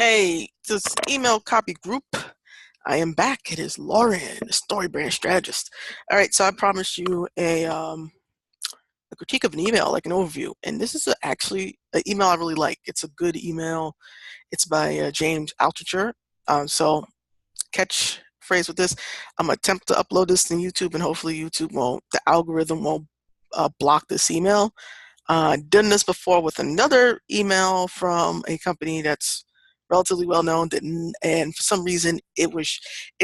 Hey, this email copy group. I am back. It is Lauren, the story brand strategist. All right, so I promised you a critique of an email, like an overview, and this is actually an email I really like. It's a good email. It's by James Altucher. So catch phrase with this. I'm gonna attempt to upload this to YouTube, and hopefully YouTube won't, the algorithm won't block this email. Done this before with another email from a company that's relatively well known, and for some reason it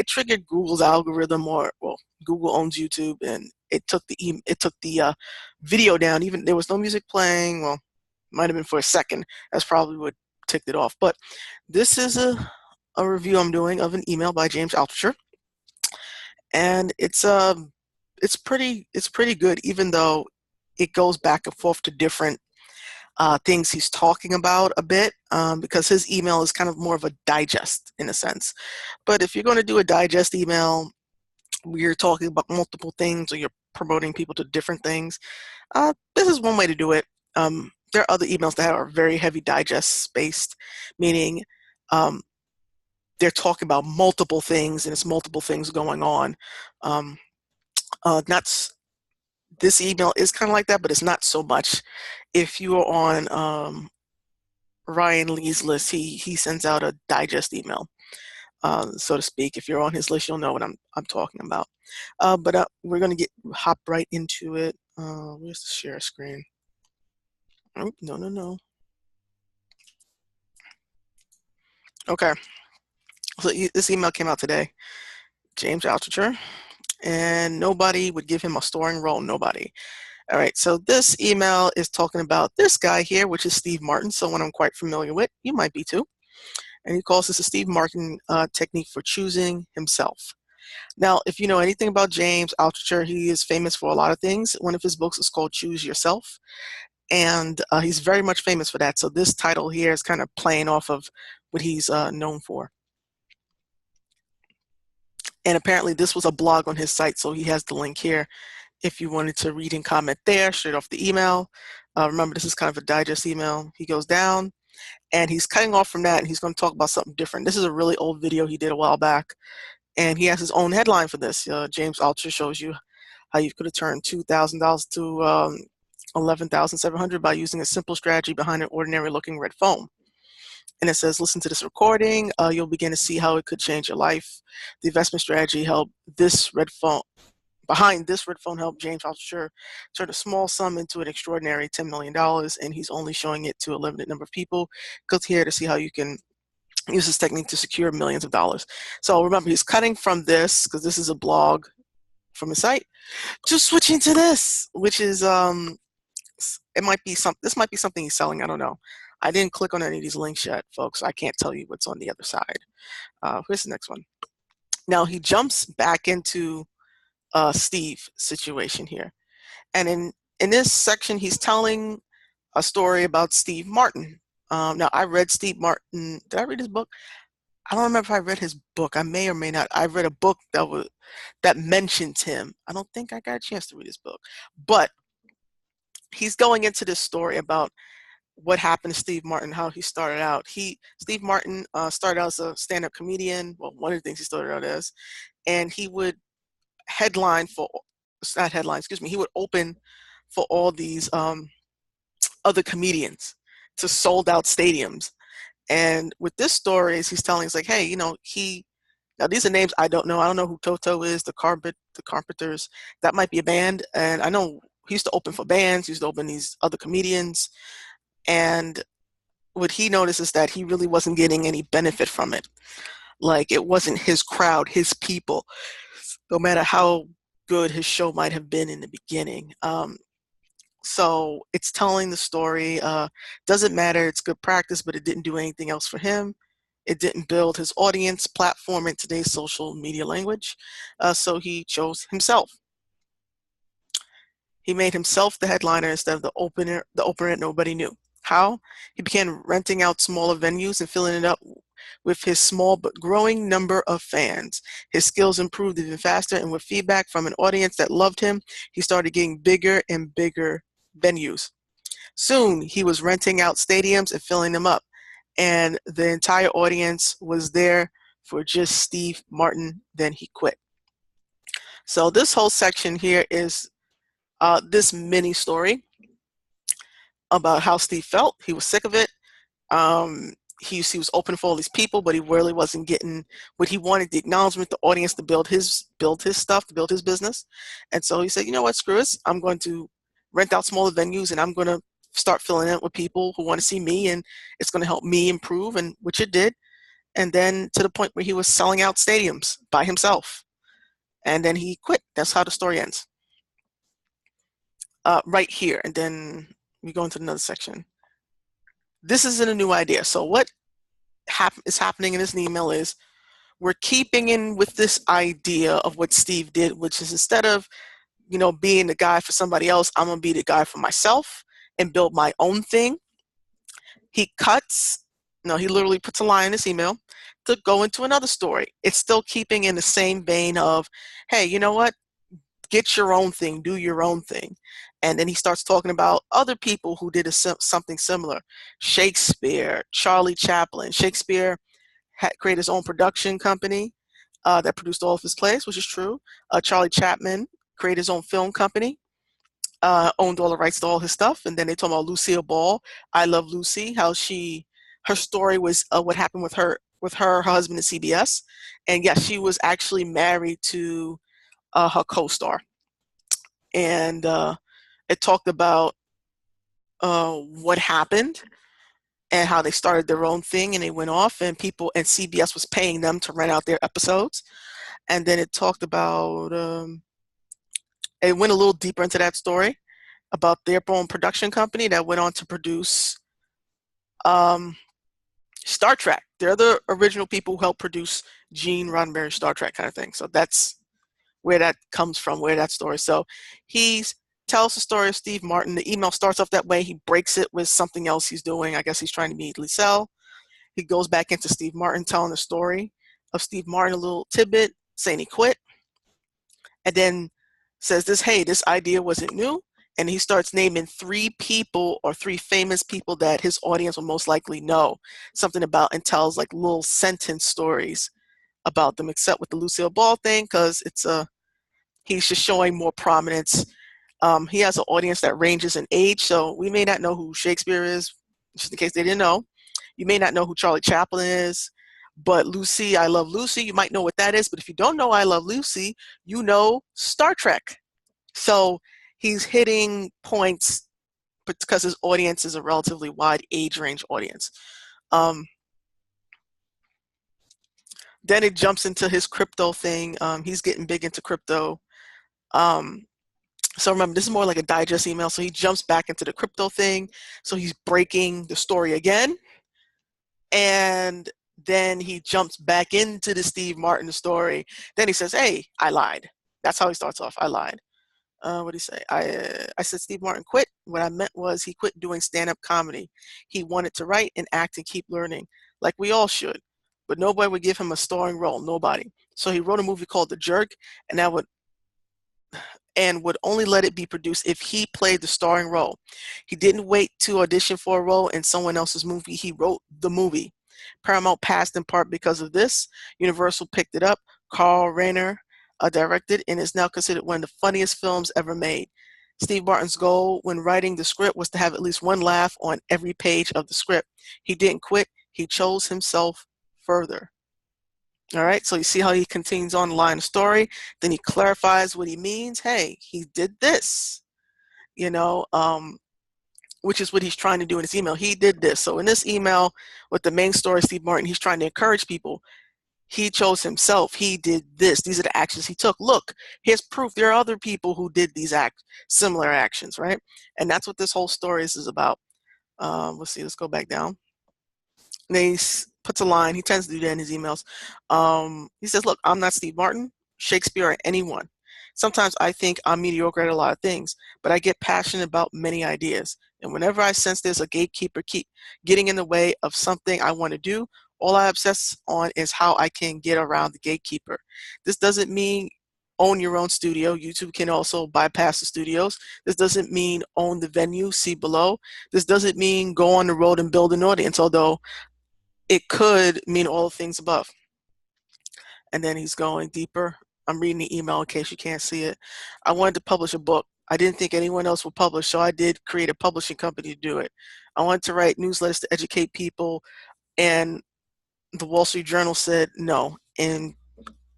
triggered Google's algorithm, or well, Google owns YouTube, and it took the video down. Even there was no music playing. Well, might have been for a second. That's probably what ticked it off. But this is a review I'm doing of an email by James Altucher, and it's pretty good, even though it goes back and forth to different things he's talking about a bit, because his email is kind of more of a digest in a sense. But if you're going to do a digest email where you're talking about multiple things or you're promoting people to different things, this is one way to do it. There are other emails that are very heavy digest spaced, meaning they're talking about multiple things and it's multiple things going on. Not This email is kind of like that, but it's not so much. If you are on Ryan Lee's list, he sends out a digest email, so to speak. If you're on his list, you'll know what I'm talking about. But we're gonna hop right into it. Where's the share screen? Oh, no. Okay, so this email came out today. James Altucher, and nobody would give him a starring role. Nobody. All right, so this email is talking about this guy here, which is Steve Martin, someone I'm quite familiar with. You might be too. And he calls this a Steve Martin technique for choosing himself. Now, if you know anything about James Altucher, he is famous for a lot of things. One of his books is called Choose Yourself, and he's very much famous for that. So this title here is kind of playing off of what he's known for. And apparently this was a blog on his site, so he has the link here if you wanted to read and comment there straight off the email. Remember, this is kind of a digest email. He goes down, and he's cutting off from that, and he's going to talk about something different. This is a really old video he did a while back, and he has his own headline for this. James Altucher shows you how you could have turned $2,000 to $11,700 by using a simple strategy behind an ordinary-looking red phone. And it says, listen to this recording. You'll begin to see how it could change your life. The investment strategy helped this red phone. Behind this red phone helped James Altucher turn a small sum into an extraordinary $10 million, and he's only showing it to a limited number of people. Click here to see how you can use this technique to secure millions of dollars. So remember, he's cutting from this, because this is a blog from his site, just switching to this, which is this might be something he's selling. I don't know. I didn't click on any of these links yet, folks. I can't tell you what's on the other side. Here's the next one. Now he jumps back into Steve situation here, and in this section he's telling a story about Steve Martin. Now I read Steve Martin. Did I read his book? I don't remember if I read his book. I may or may not. I read a book that mentions him. I don't think I got a chance to read his book, but he's going into this story about what happened to Steve Martin, how he started out. Steve Martin started out as a stand-up comedian. Well, one of the things he started out as, and he would he would open for all these other comedians to sold out stadiums. And with this story, he's telling, it's like, hey, now these are names I don't know. I don't know who Toto is, the Carpenters. That might be a band. And I know he used to open for bands. He used to open these other comedians. And what he noticed is that he really wasn't getting any benefit from it. Like, it wasn't his crowd, his people, no matter how good his show might have been in the beginning. So it's telling the story. Doesn't matter, it's good practice, but it didn't do anything else for him. It didn't build his audience platform in today's social media language. So he chose himself. He made himself the headliner instead of the opener that nobody knew. How? He began renting out smaller venues and filling it up with his small but growing number of fans. His skills improved even faster, and with feedback from an audience that loved him, he started getting bigger and bigger venues. Soon, he was renting out stadiums and filling them up, and the entire audience was there for just Steve Martin. Then he quit. So this whole section here is this mini story about how Steve felt. He was sick of it. He was open for all these people, but he really wasn't getting what he wanted, the acknowledgement, the audience, to build his stuff, to build his business. And so he said, you know what, screw this. I'm going to rent out smaller venues, and I'm going to start filling it with people who want to see me, and it's going to help me improve, and which it did. And then to the point where he was selling out stadiums by himself. And then he quit. That's how the story ends. Right here. And then we go into another section. This isn't a new idea. So what is happening in this email is we're keeping in with this idea of what Steve did, which is instead of, being the guy for somebody else, I'm going to be the guy for myself and build my own thing. He literally puts a line in this email to go into another story. It's still keeping in the same vein of, hey, you know what? Get your own thing, do your own thing. And then he starts talking about other people who did something similar. Shakespeare, Charlie Chaplin. Shakespeare created his own production company that produced all of his plays, which is true. Charlie Chaplin created his own film company, owned all the rights to all his stuff. And then they talk about Lucille Ball, I Love Lucy, how her story was what happened with her husband at CBS. And yes, she was actually married to her co-star. And it talked about what happened and how they started their own thing, and they went off, and CBS was paying them to rent out their episodes. And then it talked about, it went a little deeper into that story about their own production company that went on to produce Star Trek. They're the original people who helped produce Gene Roddenberry's Star Trek kind of thing. So that's where that comes from, where that story. So he tells the story of Steve Martin. The email starts off that way. He breaks it with something else he's doing. I guess he's trying to immediately sell. He goes back into Steve Martin, telling the story of Steve Martin, a little tidbit, saying he quit. And then says this idea wasn't new. And he starts naming 3 people or 3 famous people that his audience will most likely know something about, and tells like little sentence stories about them, except with the Lucille Ball thing, because he's just showing more prominence. He has an audience that ranges in age, so we may not know who Shakespeare is, just in case they didn't know. You may not know who Charlie Chaplin is, but Lucy, I Love Lucy, you might know what that is. But if you don't know I Love Lucy, you know Star Trek. So he's hitting points because his audience is a relatively wide age range audience. Then it jumps into his crypto thing. He's getting big into crypto. So remember, this is more like a digest email. So he jumps back into the crypto thing. So he's breaking the story again. And then he jumps back into the Steve Martin story. Then he says, hey, I lied. That's how he starts off. I lied. What did he say? I said Steve Martin quit. What I meant was he quit doing stand-up comedy. He wanted to write and act and keep learning, like we all should. But nobody would give him a starring role. Nobody. So he wrote a movie called The Jerk, and would only let it be produced if he played the starring role. He didn't wait to audition for a role in someone else's movie. He wrote the movie. Paramount passed in part because of this. Universal picked it up. Carl Reiner directed, and is now considered one of the funniest films ever made. Steve Martin's goal when writing the script was to have at least one laugh on every page of the script. He didn't quit. He chose himself further. All right, so you see how he continues on the line of story. Then he clarifies what he means. Hey, he did this, which is what he's trying to do in his email. He did this. So in this email with the main story, Steve Martin, he's trying to encourage people. He chose himself. He did this. These are the actions he took. Look, here's proof. There are other people who did these similar actions, right? And that's what this whole story is about. Let's see. Let's go back down. And then he puts a line. He tends to do that in his emails. He says, look, I'm not Steve Martin, Shakespeare, or anyone. Sometimes I think I'm mediocre at a lot of things, but I get passionate about many ideas. And whenever I sense there's a gatekeeper keep getting in the way of something I want to do, all I obsess on is how I can get around the gatekeeper. This doesn't mean own your own studio. YouTube can also bypass the studios. This doesn't mean own the venue, see below. This doesn't mean go on the road and build an audience, although it could mean all the things above. And then he's going deeper. I'm reading the email in case you can't see it. I wanted to publish a book. I didn't think anyone else would publish, so I did create a publishing company to do it. I wanted to write newsletters to educate people, and the Wall Street Journal said no in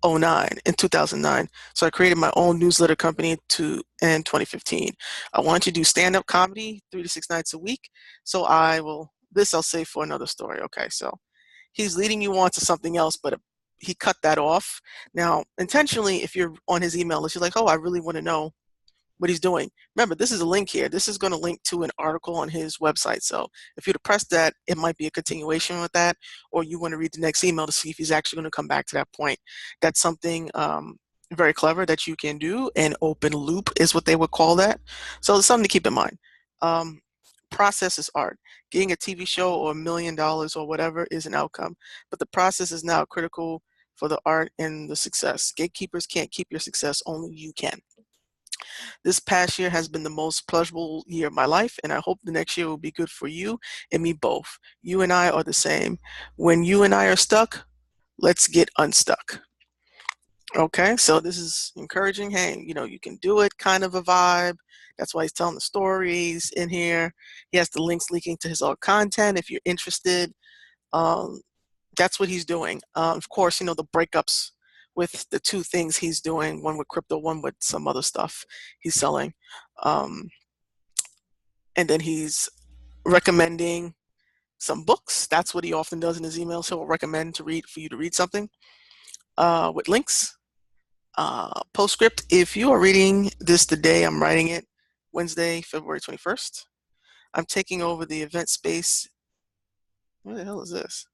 2009. So I created my own newsletter company in 2015. I wanted to do stand-up comedy 3 to 6 nights a week. So I'll save for another story. Okay, so he's leading you on to something else, but he cut that off. Now, intentionally, if you're on his email list, you're like, oh, I really want to know what he's doing. Remember, this is a link here. This is going to link to an article on his website. So if you'd press that, it might be a continuation with that, or you want to read the next email to see if he's actually going to come back to that point. That's something very clever that you can do. An open loop is what they would call that. So it's something to keep in mind. Process is art. Getting a TV show or $1 million or whatever is an outcome, but the process is now critical for the art and the success. Gatekeepers can't keep your success, only you can. This past year has been the most pleasurable year of my life, and I hope the next year will be good for you and me both. You and I are the same. When you and I are stuck, let's get unstuck. Okay, so this is encouraging. Hey, you can do it, kind of a vibe. That's why he's telling the stories in here. He has the links leaking to his own content if you're interested. That's what he's doing. Of course, the breakups with the two things he's doing, one with crypto, one with some other stuff he's selling. And then he's recommending some books. That's what he often does in his emails. He'll recommend for you to read something with links. Postscript, if you are reading this the day I'm writing it, Wednesday, February 21st, I'm taking over the event space. Where the hell is this?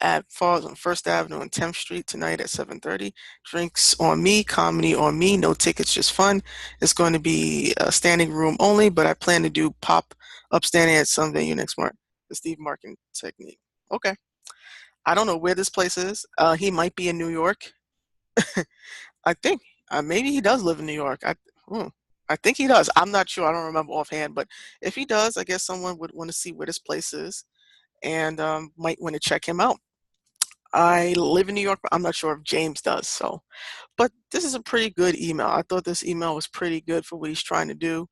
At Falls on First Avenue and 10th Street tonight at 7:30. Drinks on me, comedy on me, no tickets, just fun. It's going to be a standing room only, but I plan to do pop up standing at some venue next month. The Steve Martin technique. Okay. I don't know where this place is. He might be in New York. I think maybe he does live in New York. I think he does. I'm not sure. I don't remember offhand, but if he does, I guess someone would want to see where this place is and might want to check him out. I live in New York, but I'm not sure if James does. So, but this is a pretty good email. I thought this email was pretty good for what he's trying to do.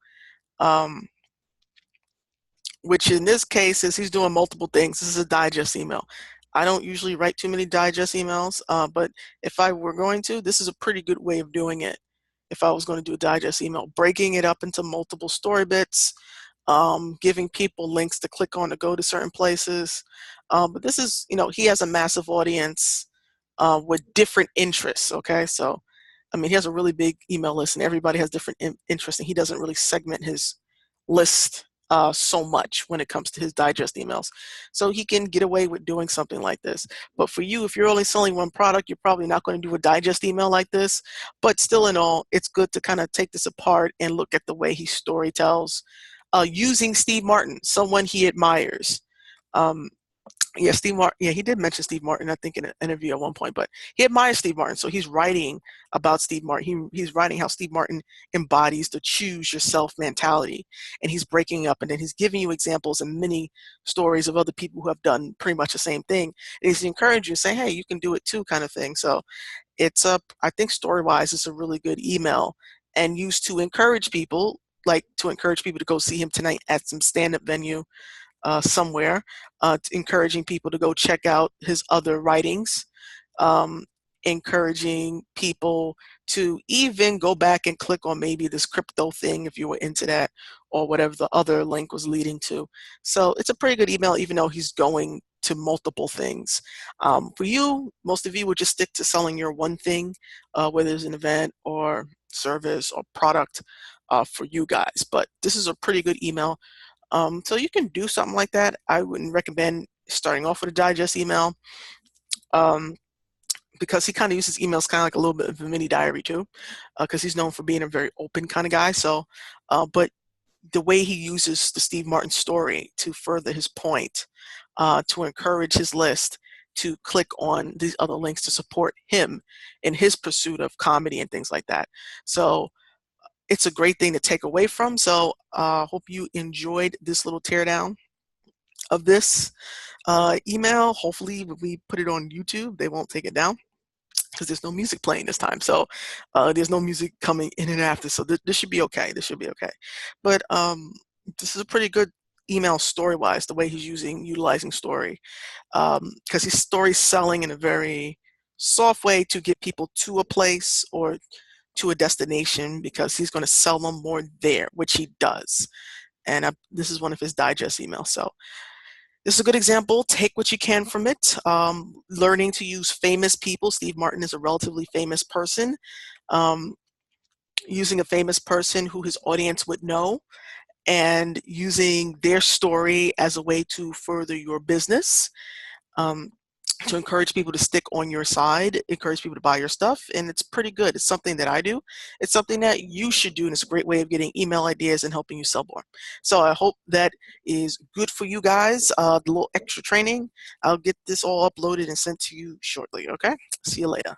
Which in this case is he's doing multiple things. This is a digest email. I don't usually write too many digest emails, but if I were going to, this is a pretty good way of doing it. If I was going to do a digest email, breaking it up into multiple story bits, giving people links to click on to go to certain places. But this is, he has a massive audience with different interests, okay? So, I mean, he has a really big email list and everybody has different interests, and he doesn't really segment his list so much when it comes to his digest emails. So he can get away with doing something like this. But for you, if you're only selling one product, you're probably not going to do a digest email like this. But still in all, it's good to kind of take this apart and look at the way he story tells using Steve Martin, someone he admires. Yeah, Steve Martin. Yeah, he did mention Steve Martin, I think, in an interview at one point. But he admires Steve Martin, so he's writing about Steve Martin. He's writing how Steve Martin embodies the choose yourself mentality, and he's breaking up, and then he's giving you examples and many stories of other people who have done pretty much the same thing. And he's encouraging you, saying, "Hey, you can do it too," kind of thing. So it's I think story-wise, it's a really good email and used to encourage people, like to encourage people to go see him tonight at some stand-up venue somewhere, encouraging people to go check out his other writings, encouraging people to even go back and click on maybe this crypto thing if you were into that, or whatever the other link was leading to. So it's a pretty good email, even though he's going to multiple things. For you, most of you would just stick to selling your one thing, whether it's an event or service or product for you guys. But this is a pretty good email. So you can do something like that. I wouldn't recommend starting off with a digest email because he kind of uses emails kind of like a little bit of a mini diary too, because he's known for being a very open kind of guy. So, but the way he uses the Steve Martin story to further his point, to encourage his list to click on these other links to support him in his pursuit of comedy and things like that. So it's a great thing to take away from. So hope you enjoyed this little teardown of this. Email, hopefully when we put it on YouTube, they won't take it down because there's no music playing this time. So there's no music coming in and after. So this should be okay. This should be okay. But this is a pretty good email story-wise, the way he's utilizing story. Because he's story selling in a very soft way to get people to a place or to a destination, because he's going to sell them more there, which he does. And this is one of his digest emails. So this is a good example. Take what you can from it. Learning to use famous people. Steve Martin is a relatively famous person. Using a famous person who his audience would know and using their story as a way to further your business. To encourage people to stick on your side, encourage people to buy your stuff, and it's pretty good. It's something that I do. It's something that you should do, and it's a great way of getting email ideas and helping you sell more. So I hope that is good for you guys. The little extra training, I'll get this all uploaded and sent to you shortly, okay? See you later.